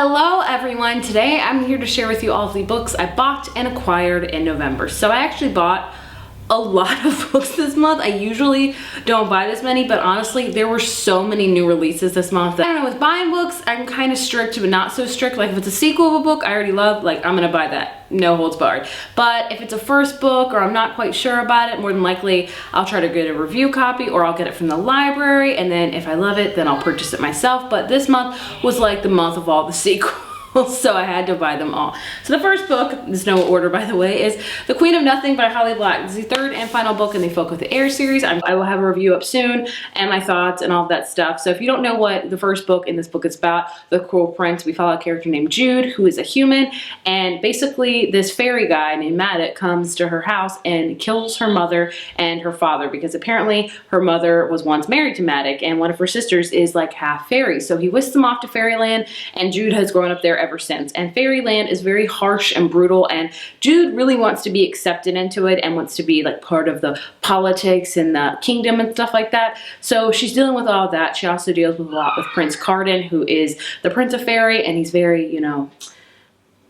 Hello everyone, today I'm here to share with you all of the books I bought and acquired in November. So I actually bought a lot of books this month. I usually don't buy this many, but honestly there were so many new releases this month that I don't know, with buying books I'm kind of strict but not so strict. Like if it's a sequel of a book I already love, like I'm gonna buy that, no holds barred. But if it's a first book or I'm not quite sure about it, more than likely I'll try to get a review copy or I'll get it from the library, and then if I love it then I'll purchase it myself. But this month was like the month of all the sequels. So I had to buy them all. So the first book, there's no order by the way, is The Queen of Nothing by Holly Black. This is the third and final book in the Folk of the Air series. I will have a review up soon and my thoughts and all of that stuff. So if you don't know what the first book in this book is about, The Cruel Prince, we follow a character named Jude who is a human, and basically this fairy guy named Maddox comes to her house and kills her mother and her father because apparently her mother was once married to Maddox and one of her sisters is like half fairy. So he whisks them off to fairyland and Jude has grown up there ever since. And fairyland is very harsh and brutal, and Jude really wants to be accepted into it and wants to be like part of the politics and the kingdom and stuff like that. So she's dealing with all that. She also deals with a lot with Prince Carden, who is the Prince of Fairy, and he's very, you know,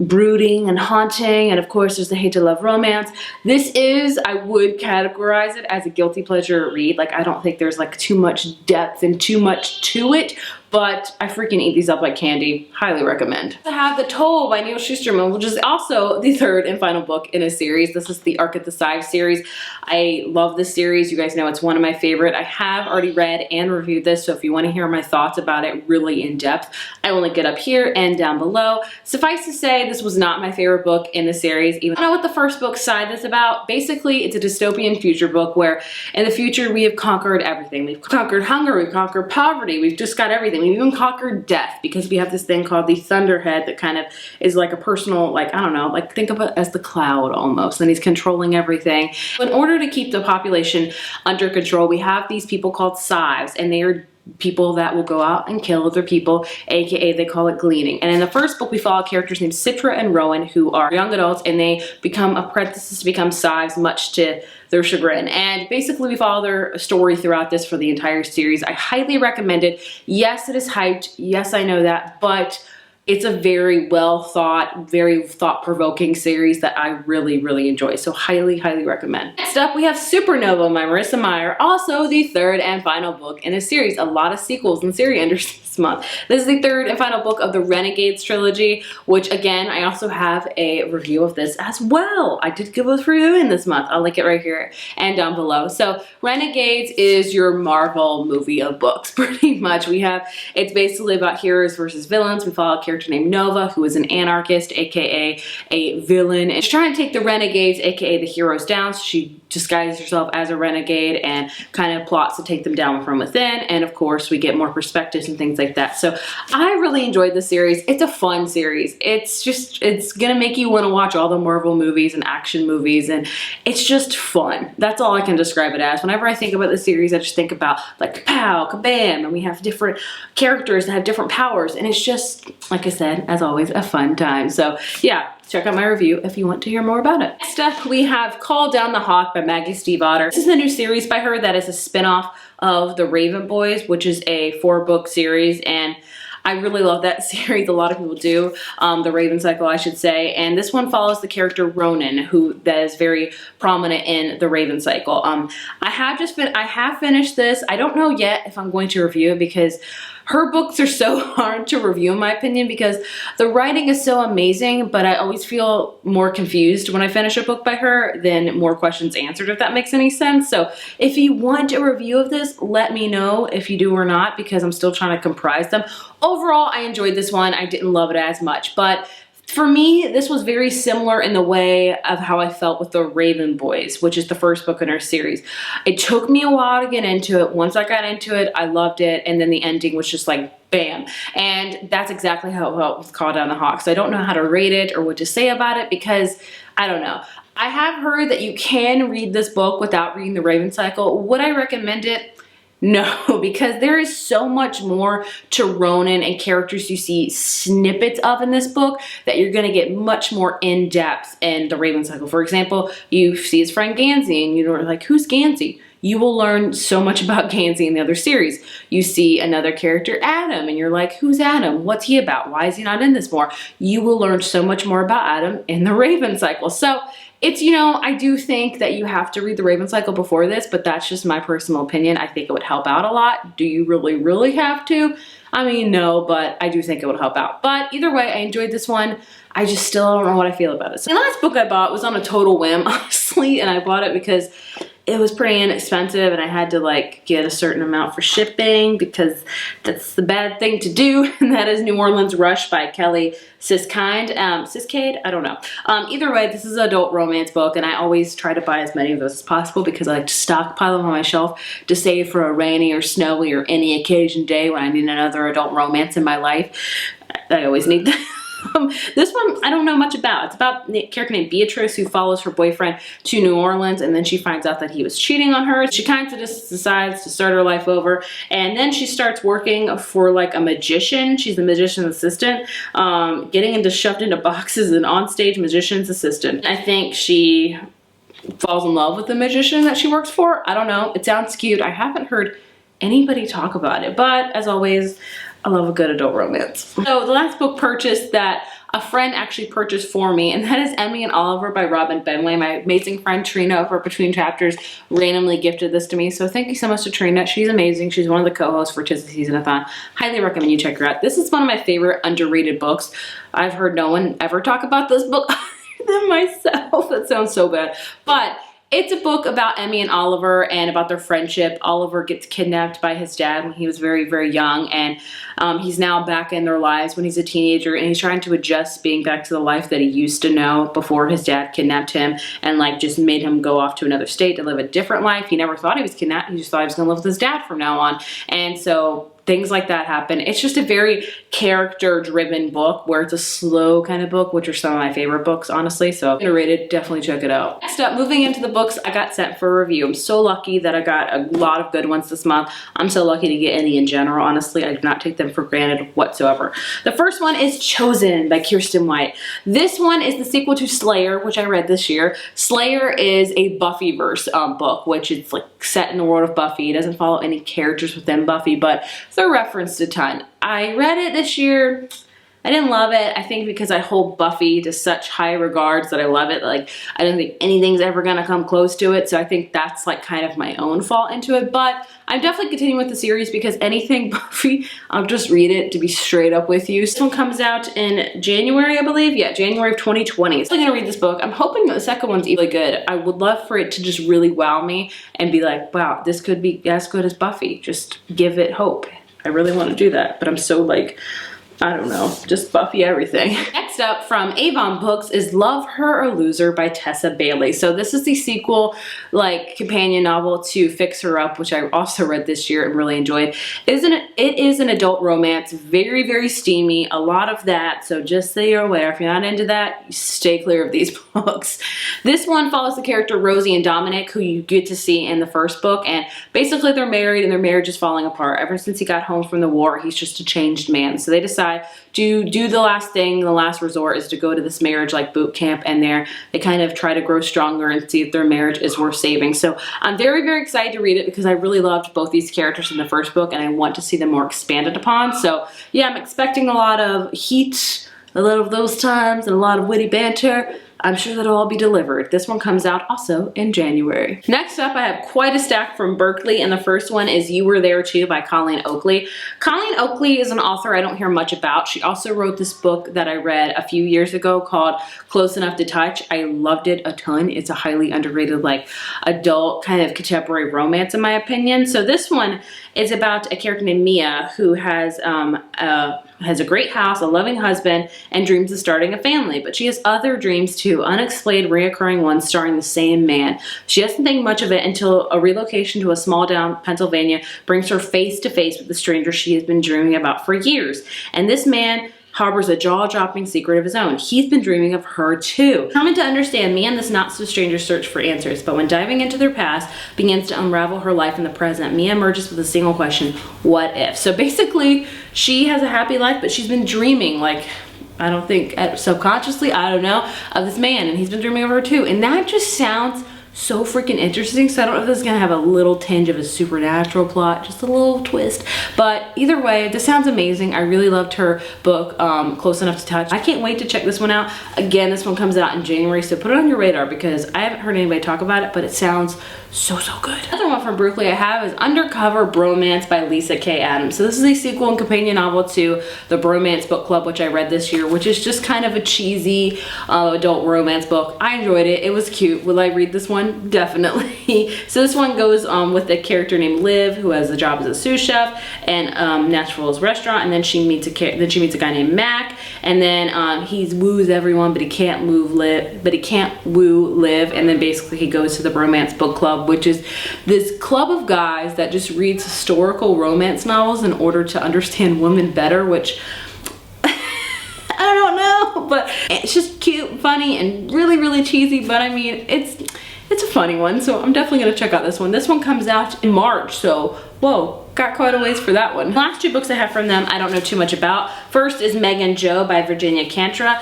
brooding and haunting, and of course there's the hate to love romance. This is, I would categorize it as a guilty pleasure read. Like I don't think there's like too much depth and too much to it, but I freaking eat these up like candy. Highly recommend. I have The Toll by Neil Shusterman, which is also the third and final book in a series. This is the Arc at the Side series. I love this series. You guys know it's one of my favorite. I have already read and reviewed this, so if you want to hear my thoughts about it really in depth, I will link it up here and down below. Suffice to say, this was not my favorite book in the series. Even I don't know what the first book side is about. Basically, it's a dystopian future book where in the future we have conquered everything. We've conquered hunger, we've conquered poverty, we've just got everything. We've even conquered death because we have this thing called the Thunderhead that kind of is like a personal, like, I don't know, like think of it as the cloud almost, and he's controlling everything. In order to keep the population under control, we have these people called Scythes, and they are people that will go out and kill other people, aka they call it gleaning. And in the first book we follow characters named Citra and Rowan, who are young adults, and they become apprentices to become Scythes, much to their chagrin. And basically we follow their story throughout this for the entire series. I highly recommend it. Yes, it is hyped. Yes, I know that, but it's a very well thought, very thought-provoking series that I really, really enjoy. So highly, highly recommend. Next up, we have Supernova by Marissa Meyer, also the third and final book in a series. A lot of sequels and series enders this month. This is the third and final book of the Renegades trilogy, which again, I also have a review of this as well. I did give a review in this month. I'll link it right here and down below. So Renegades is your Marvel movie of books, pretty much. It's basically about heroes versus villains. We follow a character named Nova, who is an anarchist, aka a villain, and she's trying to take the renegades, aka the heroes, down. So she disguises herself as a renegade and kind of plots to take them down from within. And of course we get more perspectives and things like that. So I really enjoyed the series. It's a fun series. It's gonna make you want to watch all the Marvel movies and action movies, and it's just fun. That's all I can describe it as. Whenever I think about the series, I just think about like kapow, kabam, and we have different characters that have different powers, and it's just, like I said, as always, a fun time. So yeah, check out my review if you want to hear more about it. Next up, we have Call Down the Hawk by Maggie Stiefvater. This is a new series by her that is a spin-off of The Raven Boys, which is a 4-book series, and I really love that series. A lot of people do. The Raven Cycle, I should say. And this one follows the character Ronan, that is very prominent in the Raven Cycle. I have finished this. I don't know yet if I'm going to review it because her books are so hard to review in my opinion because the writing is so amazing, but I always feel more confused when I finish a book by her than more questions answered, if that makes any sense. So if you want a review of this, let me know if you do or not, because I'm still trying to comprise them. Overall, I enjoyed this one. I didn't love it as much, but for me, this was very similar in the way of how I felt with The Raven Boys, which is the first book in our series. It took me a while to get into it. Once I got into it, I loved it, and then the ending was just like bam. And that's exactly how it felt with Call Down the Hawk. So I don't know how to rate it or what to say about it because I don't know. I have heard that you can read this book without reading The Raven Cycle. Would I recommend it? No, because there is so much more to Ronan and characters you see snippets of in this book that you're going to get much more in depth in The Raven Cycle. For example, you see his friend Gansey and you're like, who's Gansey? you will learn so much about Gansey in the other series. You see another character, Adam, and you're like, who's Adam? What's he about? Why is he not in this more? You will learn so much more about Adam in the Raven cycle. So it's, you know, I do think that you have to read the Raven cycle before this, but that's just my personal opinion. I think it would help out a lot. Do you really have to? I mean, no, but I do think it would help out. But either way, I enjoyed this one. I just still don't know what I feel about it. So the last book I bought was on a total whim, honestly, and I bought it because it was pretty inexpensive and I had to like get a certain amount for shipping because that's the bad thing to do, and that is New Orleans Rush by Kelly Siskinde. I don't know. Either way, this is an adult romance book, and I always try to buy as many of those as possible because I like to stockpile them on my shelf to save for a rainy or snowy or any occasion day when I need another adult romance in my life. I always need that. This one I don't know much about. It's about a character named Beatrice who follows her boyfriend to New Orleans, and then she finds out that he was cheating on her. She kind of just decides to start her life over, and then she starts working for like a magician. She's the magician's assistant, getting shoved into boxes, an onstage magician's assistant. I think she falls in love with the magician that she works for. I don't know. It sounds cute. I haven't heard anybody talk about it, but as always, I love a good adult romance. So the last book purchased that a friend actually purchased for me, and that is Emmy and Oliver by Robin Benway. My amazing friend Trina over Between Chapters randomly gifted this to me, so thank you so much to Trina. She's amazing. She's one of the co-hosts for Tis the Season-a-thon. Highly recommend you check her out. This is one of my favorite underrated books. I've heard no one ever talk about this book other than myself. That sounds so bad, but it's a book about Emmy and Oliver and about their friendship. Oliver gets kidnapped by his dad when he was very young, and he's now back in their lives when he's a teenager, and he's trying to adjust being back to the life that he used to know before his dad kidnapped him and like just made him go off to another state to live a different life. He never thought he was kidnapped. He just thought he was gonna live with his dad from now on. And so things like that happen. It's just a very character-driven book where it's a slow kind of book, which are some of my favorite books, honestly. So underrated, definitely check it out. Next up, moving into the books I got sent for review. I'm so lucky that I got a lot of good ones this month. I'm so lucky to get any in general, honestly. I do not take them for granted whatsoever. The first one is Chosen by Kirsten White. This one is the sequel to Slayer, which I read this year. Slayer is a Buffyverse book, which is like set in the world of Buffy. It doesn't follow any characters within Buffy, but they're referenced a ton. I read it this year. I didn't love it. I think because I hold Buffy to such high regards that I love it. Like, I don't think anything's ever gonna come close to it. So I think that's like kind of my own fault into it. But I'm definitely continuing with the series because anything Buffy, I'll just read it to be straight up with you. This one comes out in January, I believe. Yeah, January of 2020. So I'm gonna read this book. I'm hoping that the second one's really good. I would love for it to just really wow me and be like, wow, this could be as good as Buffy. Just give it hope. I really want to do that, but I'm so like, I don't know, just Buffy everything. Next up from Avon Books is Love Her or Lose Her by Tessa Bailey. So this is the sequel, like, companion novel to Fix Her Up, which I also read this year and really enjoyed. It is an adult romance, very steamy, a lot of that, so just so you're aware, if you're not into that, stay clear of these books. This one follows the character Rosie and Dominic, who you get to see in the first book, and basically they're married and their marriage is falling apart. Ever since he got home from the war, he's just a changed man. So they decide to do the last thing, the last resort is to go to this marriage like boot camp, and there they kind of try to grow stronger and see if their marriage is worth saving. So I'm very excited to read it because I really loved both these characters in the first book and I want to see them more expanded upon. So yeah, I'm expecting a lot of heat, a lot of those times, and a lot of witty banter. I'm sure that'll all be delivered. This one comes out also in January. Next up, I have quite a stack from Berkley, and the first one is You Were There Too by Colleen Oakley. Colleen Oakley is an author I don't hear much about. She also wrote this book that I read a few years ago called Close Enough to Touch. I loved it a ton. It's a highly underrated, like, adult kind of contemporary romance in my opinion. So this one is about a character named Mia who has a great house, a loving husband, and dreams of starting a family. But she has other dreams too, unexplained, reoccurring ones starring the same man. She doesn't think much of it until a relocation to a small town, Pennsylvania, brings her face to face with the stranger she has been dreaming about for years. And this man harbors a jaw-dropping secret of his own. He's been dreaming of her too. Coming to understand, Mia and this not-so-stranger search for answers, but when diving into their past begins to unravel her life in the present, Mia emerges with a single question: what if? So basically, she has a happy life, but she's been dreaming, like, I don't think subconsciously, I don't know, of this man, and he's been dreaming of her too. And that just sounds so freaking interesting. So I don't know if this is gonna have a little tinge of a supernatural plot, just a little twist. But either way, this sounds amazing. I really loved her book, Close Enough to Touch. I can't wait to check this one out. Again, this one comes out in January, so put it on your radar because I haven't heard anybody talk about it, but it sounds so good. Another one from Berkley I have is Undercover Bromance by Lisa K. Adams. So this is a sequel and companion novel to the Bromance Book Club, which I read this year, which is just kind of a cheesy adult romance book. I enjoyed it. It was cute. Will I read this one? Definitely. So this one goes with a character named Liv, who has a job as a sous chef and Nashville's restaurant, and then she meets a guy named Mac, and then he woos everyone, but he can't woo Liv, and then basically he goes to the Bromance Book Club, which is this club of guys that just reads historical romance novels in order to understand women better, which I don't know, but it's just cute, funny, and really cheesy, but I mean, it's a funny one, so I'm definitely gonna check out this one. This one comes out in March, so whoa, got quite a ways for that one. The last two books I have from them I don't know too much about. First is Meg and Jo by Virginia Cantra.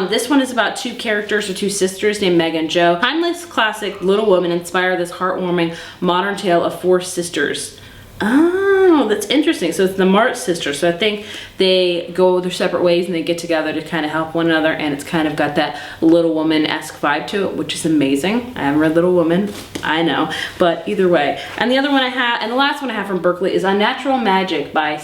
This one is about two characters, or two sisters named Meg and Jo. Timeless classic Little Women inspire this heartwarming modern tale of four sisters. Oh, that's interesting. So it's the March sisters. So I think they go their separate ways and they get together to kind of help one another, and it's kind of got that Little Woman-esque vibe to it, which is amazing. I haven't read Little Woman, I know, but either way. And the other one I have, and the last one I have from Berkley is Unnatural Magic by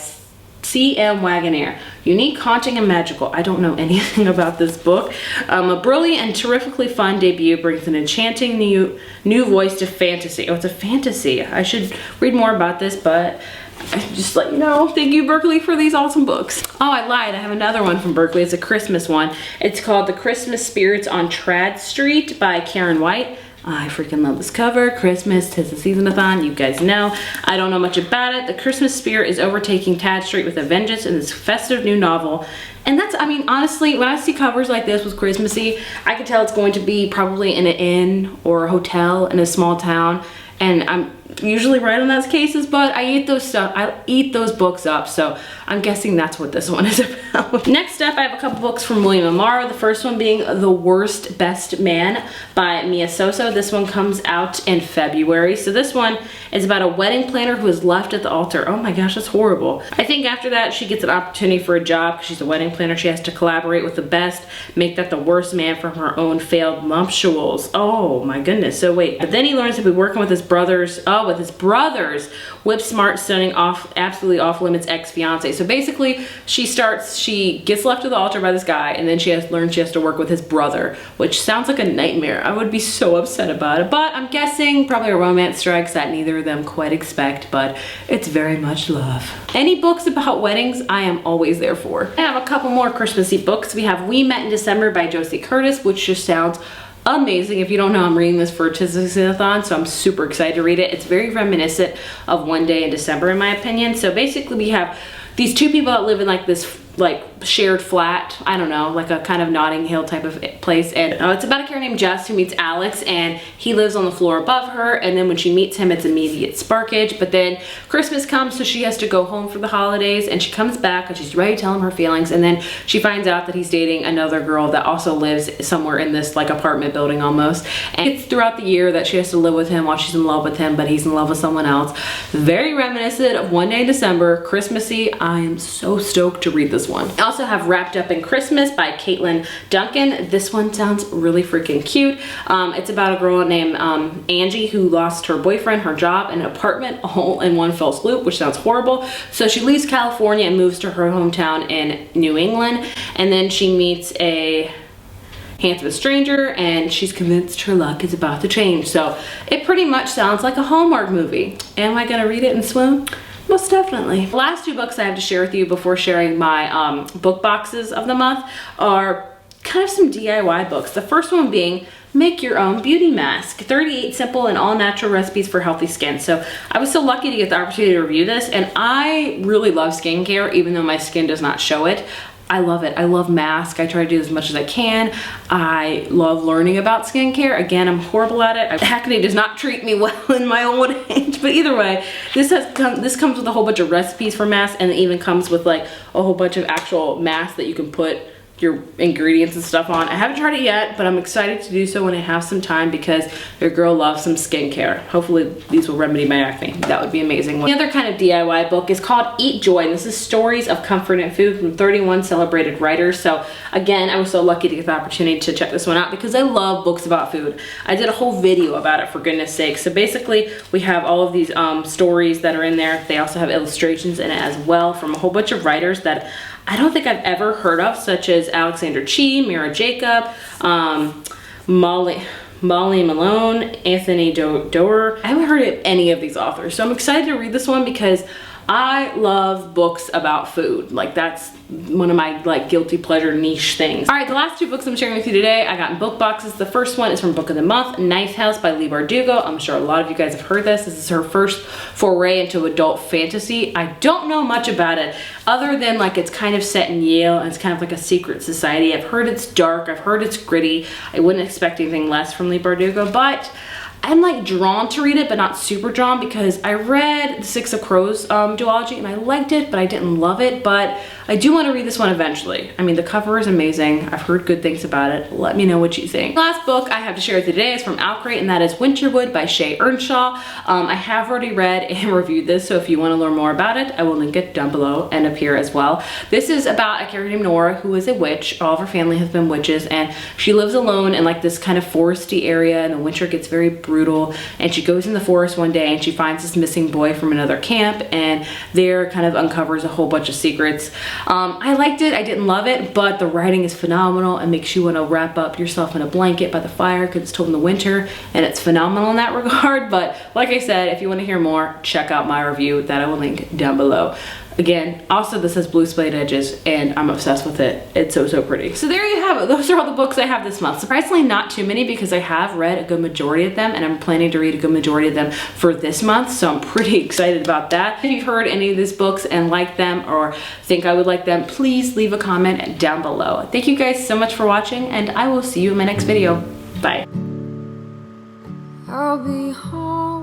C.M. Wagoner. Unique, haunting, and magical. I don't know anything about this book. A brilliant and terrifically fun debut brings an enchanting new voice to fantasy. Oh, it's a fantasy. I should read more about this, but I just let you know. Thank you, Berkley, for these awesome books. Oh, I lied. I have another one from Berkley. It's a Christmas one. It's called The Christmas Spirits on Trad Street by Karen White. I freaking love this cover. Christmas, 'tis the season-a-thon, you guys know. I don't know much about it. The Christmas spirit is overtaking Tad Street with a vengeance in this festive new novel. And that's, I mean, honestly, when I see covers like this with Christmassy, I can tell it's going to be probably in an inn or a hotel in a small town. And I'm usually right on those cases, but I eat those books up, so I'm guessing that's what this one is about. Next up, I have a couple books from William Amaro. The first one being The Worst Best Man by Mia Soso. This one comes out in February. So this one is about a wedding planner who is left at the altar. Oh my gosh, that's horrible. I think after that, she gets an opportunity for a job because she's a wedding planner. She has to collaborate with the best, make that the worst man from her own failed nuptials. Oh my goodness. So wait, but then he learns to be working with his brother's whip smart, stunning, absolutely off-limits ex-fiance. So basically, she gets left at the altar by this guy, and then she has to work with his brother, which sounds like a nightmare. I would be so upset about it, but I'm guessing probably a romance strikes that neither of them quite expect, but it's very much love. Any books about weddings, I am always there for. I have a couple more Christmassy books. We have We Met in December by Josie Curtis, which just sounds amazing. If you don't know, I'm reading this for Tisdathon, so I'm super excited to read it. It's very reminiscent of One Day in December, in my opinion. So basically, we have these two people that live in like this shared flat, I don't know, like a kind of Notting Hill type of place, and it's about a character named Jess who meets Alex, and he lives on the floor above her, and then when she meets him, it's immediate sparkage. But then Christmas comes, so she has to go home for the holidays, and she comes back and she's ready to tell him her feelings, and then she finds out that he's dating another girl that also lives somewhere in this like apartment building almost, and it's throughout the year that she has to live with him while she's in love with him, but he's in love with someone else. Very reminiscent of One Day in December, Christmassy. I am so stoked to read this one. I also have Wrapped Up in Christmas by Caitlin Duncan. This one sounds really freaking cute. It's about a girl named Angie who lost her boyfriend, her job, and an apartment all in one fell swoop, which sounds horrible. So she leaves California and moves to her hometown in New England, and then she meets a handsome stranger, and she's convinced her luck is about to change. So it pretty much sounds like a Hallmark movie. Am I gonna read it and swoon? Most definitely. The last two books I have to share with you before sharing my book boxes of the month are kind of some DIY books. The first one being Make Your Own Beauty Mask, 38 simple and all natural recipes for healthy skin. So I was so lucky to get the opportunity to review this, and I really love skincare, even though my skin does not show it. I love it. I love masks. I try to do as much as I can. I love learning about skincare. Again, I'm horrible at it. Acne does not treat me well in my old age, but either way, this comes with a whole bunch of recipes for masks, and it even comes with like a whole bunch of actual masks that you can put your ingredients and stuff on. I haven't tried it yet, but I'm excited to do so when I have some time because your girl loves some skincare. Hopefully these will remedy my acne. That would be amazing. The other kind of DIY book is called Eat Joy, and this is stories of comfort and food from 31 celebrated writers. So again, I was so lucky to get the opportunity to check this one out because I love books about food. I did a whole video about it, for goodness sake. So basically we have all of these stories that are in there. They also have illustrations in it as well from a whole bunch of writers that I don't think I've ever heard of, such as Alexander Chee, Mira Jacob, Molly Malone, Anthony Doerr. I haven't heard of any of these authors, so I'm excited to read this one because I love books about food. Like, that's one of my like guilty pleasure niche things. All right, the last two books I'm sharing with you today, I got in book boxes. The first one is from Book of the Month, Knife House by Leigh Bardugo. I'm sure a lot of you guys have heard this. This is her first foray into adult fantasy. I don't know much about it other than like it's kind of set in Yale and it's kind of like a secret society. I've heard it's dark, I've heard it's gritty. I wouldn't expect anything less from Leigh Bardugo, but I'm like drawn to read it, but not super drawn because I read The Six of Crows duology and I liked it, but I didn't love it. But I do want to read this one eventually. I mean, the cover is amazing. I've heard good things about it. Let me know what you think. The last book I have to share with you today is from Outcrate, and that is Winterwood by Shay Earnshaw. I have already read and reviewed this, so if you want to learn more about it, I will link it down below and up here as well. This is about a character named Nora who is a witch. All of her family has been witches, and she lives alone in like this kind of foresty area, and the winter gets very brutal, and she goes in the forest one day and she finds this missing boy from another camp, and there kind of uncovers a whole bunch of secrets. I liked it. I didn't love it, but the writing is phenomenal and makes you want to wrap up yourself in a blanket by the fire because it's told in the winter, and it's phenomenal in that regard. But like I said, if you want to hear more, check out my review that I will link down below. Again, also this has blue splayed edges and I'm obsessed with it. It's so, so pretty. So there you have it. Those are all the books I have this month. Surprisingly not too many because I have read a good majority of them and I'm planning to read a good majority of them for this month. So I'm pretty excited about that. If you've heard any of these books and like them or think I would like them, please leave a comment down below. Thank you guys so much for watching and I will see you in my next video. Bye. I'll be home.